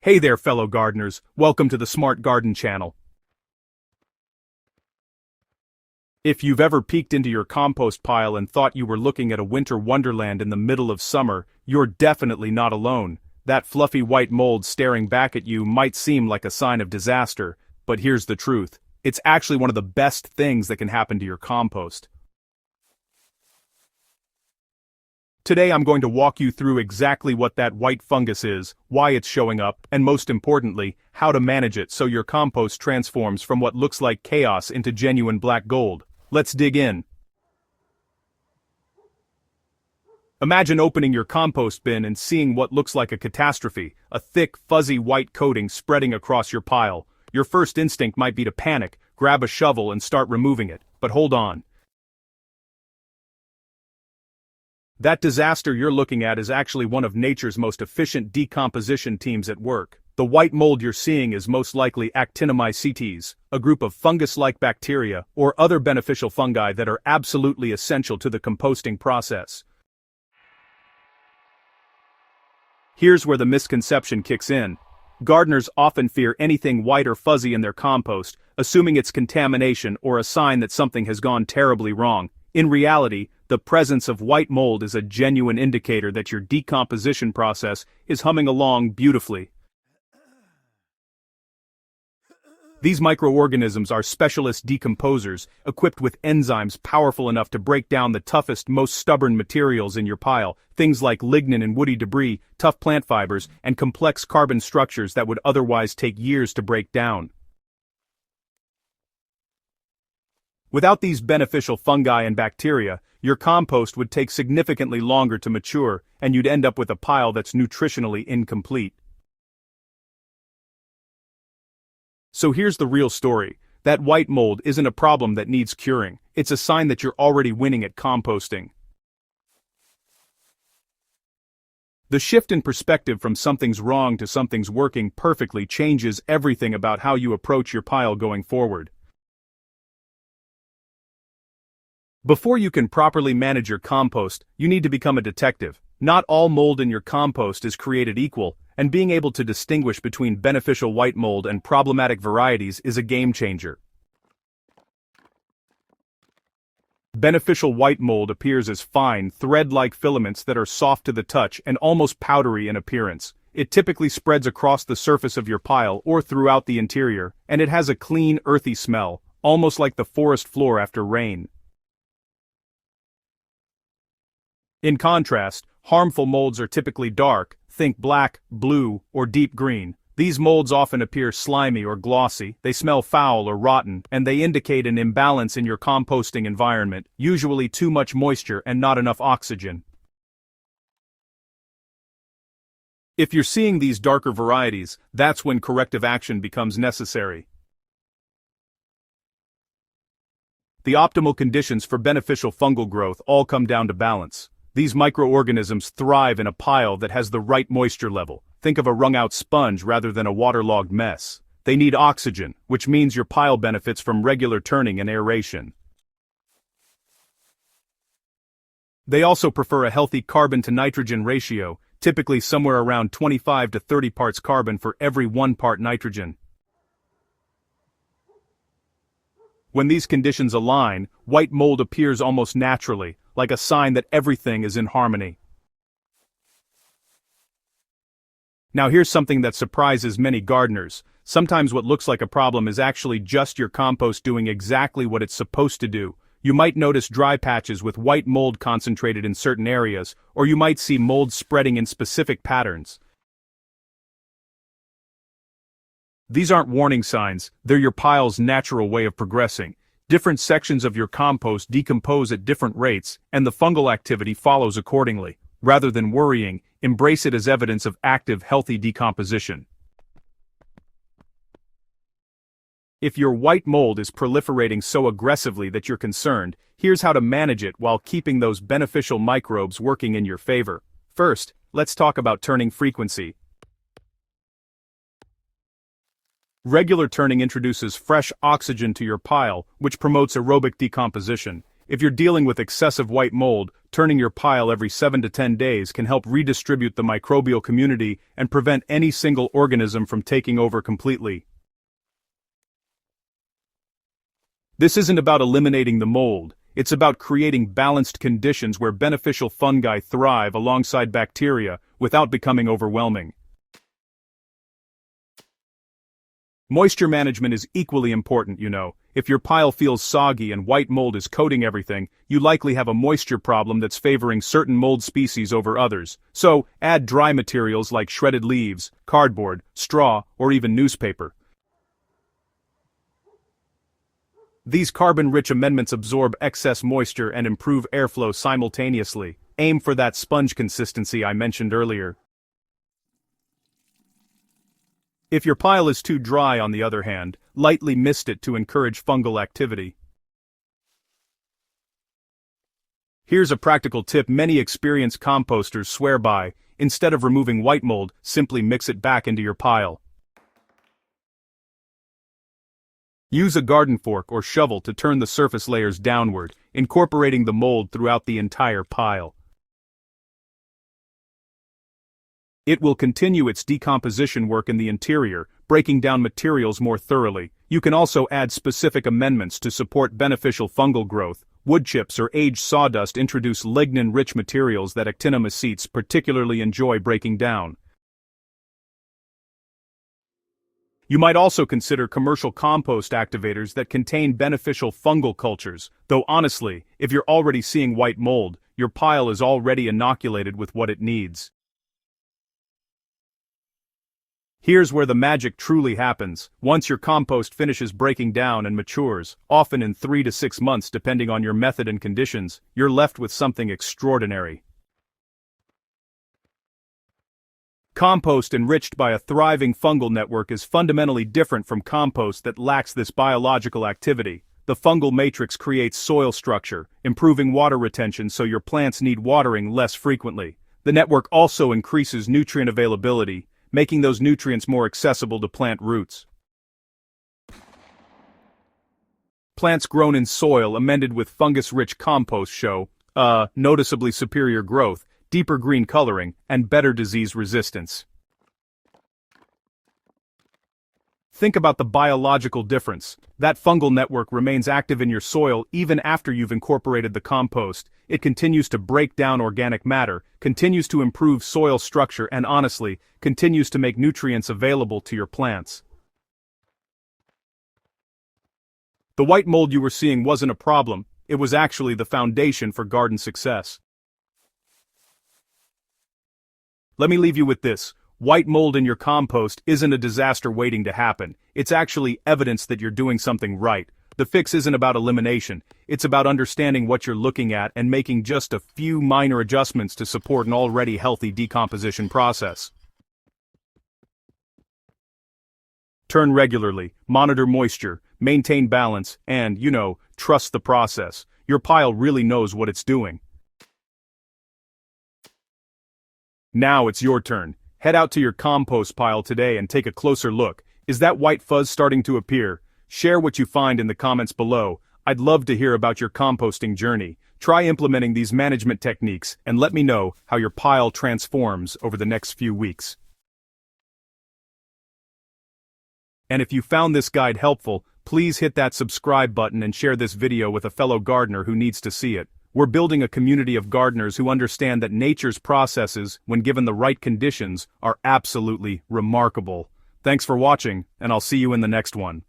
Hey there, fellow gardeners, welcome to the Smart Garden channel. If you've ever peeked into your compost pile and thought you were looking at a winter wonderland in the middle of summer, you're definitely not alone. That fluffy white mold staring back at you might seem like a sign of disaster, but here's the truth. It's actually one of the best things that can happen to your compost. Today I'm going to walk you through exactly what that white fungus is, why it's showing up, and most importantly, how to manage it so your compost transforms from what looks like chaos into genuine black gold. Let's dig in. Imagine opening your compost bin and seeing what looks like a catastrophe, a thick, fuzzy white coating spreading across your pile. Your first instinct might be to panic, grab a shovel and start removing it, but hold on. That disaster you're looking at is actually one of nature's most efficient decomposition teams at work. The white mold you're seeing is most likely Actinomycetes, a group of fungus-like bacteria or other beneficial fungi that are absolutely essential to the composting process. Here's where the misconception kicks in. Gardeners often fear anything white or fuzzy in their compost, assuming it's contamination or a sign that something has gone terribly wrong. In reality, the presence of white mold is a genuine indicator that your decomposition process is humming along beautifully. These microorganisms are specialist decomposers, equipped with enzymes powerful enough to break down the toughest, most stubborn materials in your pile, things like lignin and woody debris, tough plant fibers, and complex carbon structures that would otherwise take years to break down. Without these beneficial fungi and bacteria, your compost would take significantly longer to mature, and you'd end up with a pile that's nutritionally incomplete. So here's the real story. That white mold isn't a problem that needs curing. It's a sign that you're already winning at composting. The shift in perspective from something's wrong to something's working perfectly changes everything about how you approach your pile going forward. Before you can properly manage your compost, you need to become a detective. Not all mold in your compost is created equal, and being able to distinguish between beneficial white mold and problematic varieties is a game changer. Beneficial white mold appears as fine, thread-like filaments that are soft to the touch and almost powdery in appearance. It typically spreads across the surface of your pile or throughout the interior, and it has a clean, earthy smell, almost like the forest floor after rain. In contrast, harmful molds are typically dark, think black, blue, or deep green. These molds often appear slimy or glossy, they smell foul or rotten, and they indicate an imbalance in your composting environment, usually too much moisture and not enough oxygen. If you're seeing these darker varieties, that's when corrective action becomes necessary. The optimal conditions for beneficial fungal growth all come down to balance. These microorganisms thrive in a pile that has the right moisture level. Think of a wrung-out sponge rather than a waterlogged mess. They need oxygen, which means your pile benefits from regular turning and aeration. They also prefer a healthy carbon-to-nitrogen ratio, typically somewhere around 25 to 30 parts carbon for every 1 part nitrogen. When these conditions align, white mold appears almost naturally, like a sign that everything is in harmony. Now here's something that surprises many gardeners. Sometimes what looks like a problem is actually just your compost doing exactly what it's supposed to do. You might notice dry patches with white mold concentrated in certain areas, or you might see mold spreading in specific patterns. These aren't warning signs, they're your pile's natural way of progressing. Different sections of your compost decompose at different rates, and the fungal activity follows accordingly. Rather than worrying, embrace it as evidence of active, healthy decomposition. If your white mold is proliferating so aggressively that you're concerned, here's how to manage it while keeping those beneficial microbes working in your favor. First, let's talk about turning frequency. Regular turning introduces fresh oxygen to your pile, which promotes aerobic decomposition. If you're dealing with excessive white mold, turning your pile every 7 to 10 days can help redistribute the microbial community and prevent any single organism from taking over completely. This isn't about eliminating the mold, it's about creating balanced conditions where beneficial fungi thrive alongside bacteria without becoming overwhelming. Moisture management is equally important, you know. If your pile feels soggy and white mold is coating everything, you likely have a moisture problem that's favoring certain mold species over others. So, add dry materials like shredded leaves, cardboard, straw, or even newspaper. These carbon-rich amendments absorb excess moisture and improve airflow simultaneously. Aim for that sponge consistency I mentioned earlier. If your pile is too dry, on the other hand, lightly mist it to encourage fungal activity. Here's a practical tip many experienced composters swear by: instead of removing white mold, simply mix it back into your pile. Use a garden fork or shovel to turn the surface layers downward, incorporating the mold throughout the entire pile. It will continue its decomposition work in the interior, breaking down materials more thoroughly. You can also add specific amendments to support beneficial fungal growth. Wood chips or aged sawdust introduce lignin-rich materials that actinomycetes particularly enjoy breaking down. You might also consider commercial compost activators that contain beneficial fungal cultures, though honestly, if you're already seeing white mold, your pile is already inoculated with what it needs. Here's where the magic truly happens. Once your compost finishes breaking down and matures, often in 3 to 6 months depending on your method and conditions, you're left with something extraordinary. Compost enriched by a thriving fungal network is fundamentally different from compost that lacks this biological activity. The fungal matrix creates soil structure, improving water retention so your plants need watering less frequently. The network also increases nutrient availability, making those nutrients more accessible to plant roots. Plants grown in soil amended with fungus-rich compost show noticeably superior growth, deeper green coloring, and better disease resistance. Think about the biological difference. That fungal network remains active in your soil even after you've incorporated the compost. It continues to break down organic matter, continues to improve soil structure, and honestly, continues to make nutrients available to your plants. The white mold you were seeing wasn't a problem, it was actually the foundation for garden success. Let me leave you with this. White mold in your compost isn't a disaster waiting to happen. It's actually evidence that you're doing something right. The fix isn't about elimination. It's about understanding what you're looking at and making just a few minor adjustments to support an already healthy decomposition process. Turn regularly, monitor moisture, maintain balance, and, trust the process. Your pile really knows what it's doing. Now it's your turn. Head out to your compost pile today and take a closer look. Is that white fuzz starting to appear? Share what you find in the comments below. I'd love to hear about your composting journey. Try implementing these management techniques and let me know how your pile transforms over the next few weeks. And if you found this guide helpful, please hit that subscribe button and share this video with a fellow gardener who needs to see it. We're building a community of gardeners who understand that nature's processes, when given the right conditions, are absolutely remarkable. Thanks for watching, and I'll see you in the next one.